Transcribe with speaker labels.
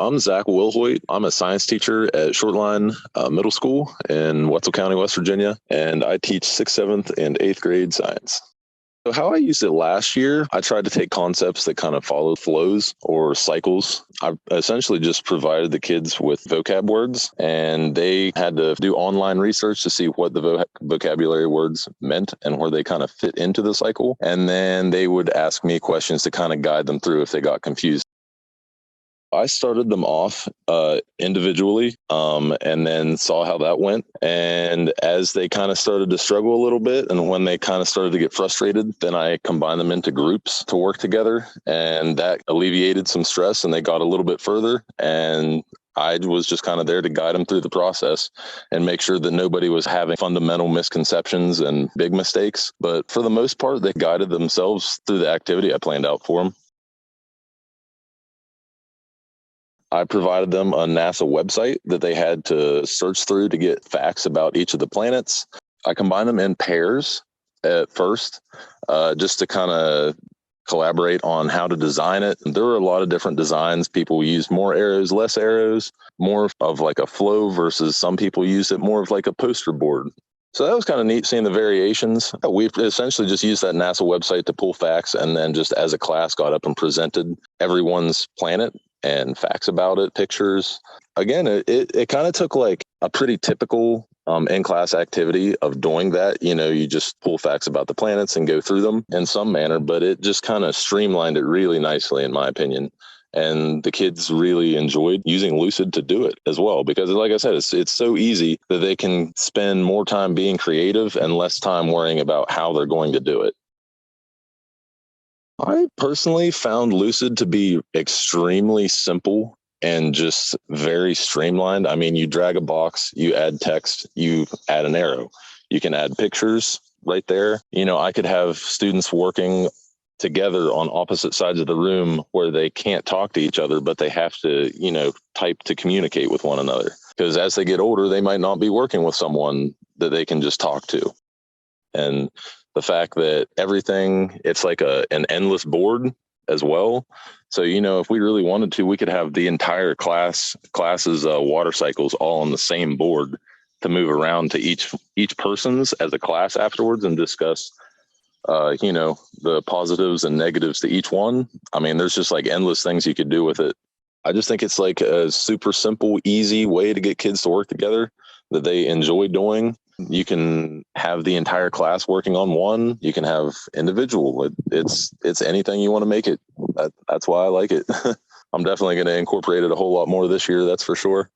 Speaker 1: I'm Zach Wilhoit. I'm a science teacher at Shortline Middle School in Wetzel County, West Virginia, and I teach 6th, 7th, and 8th grade science. So how I used it last year, I tried to take concepts that kind of follow flows or cycles. I essentially just provided the kids with vocab words, and they had to do online research to see what the vocabulary words meant and where they kind of fit into the cycle. And then they would ask me questions to kind of guide them through if they got confused. I started them off individually and then saw how that went. And as they kind of started to struggle a little bit, and when they kind of started to get frustrated, then I combined them into groups to work together. And that alleviated some stress, and they got a little bit further. And I was just kind of there to guide them through the process and make sure that nobody was having fundamental misconceptions and big mistakes. But for the most part, they guided themselves through the activity I planned out for them. I provided them a NASA website that they had to search through to get facts about each of the planets. I combined them in pairs at first, just to kind of collaborate on how to design it. There were a lot of different designs. People used more arrows, less arrows, more of like a flow versus some people used it more of like a poster board. So that was kind of neat seeing the variations. We essentially just used that NASA website to pull facts, and then just as a class got up and presented everyone's planet and facts about it, pictures. Again, it kind of took like a pretty typical in-class activity of doing that. You know, you just pull facts about the planets and go through them in some manner, but it just kind of streamlined it really nicely, in my opinion. And the kids really enjoyed using Lucid to do it as well, because like I said, it's so easy that they can spend more time being creative and less time worrying about how they're going to do it. I personally found Lucid to be extremely simple and just very streamlined. I mean, you drag a box, you add text, you add an arrow. You can add pictures right there. You know, I could have students working together on opposite sides of the room where they can't talk to each other, but they have to, you know, type to communicate with one another. Because as they get older, they might not be working with someone that they can just talk to. And the fact that everything, it's like an endless board as well. So, you know, if we really wanted to, we could have the entire class's water cycles all on the same board to move around to each person's as a class afterwards and discuss, you know, the positives and negatives to each one. I mean, there's just like endless things you could do with it. I just think it's like a super simple, easy way to get kids to work together that they enjoy doing. You can have the entire class working on one. You can have individual. It's anything you want to make it. That's why I like it. I'm definitely going to incorporate it a whole lot more this year. That's for sure.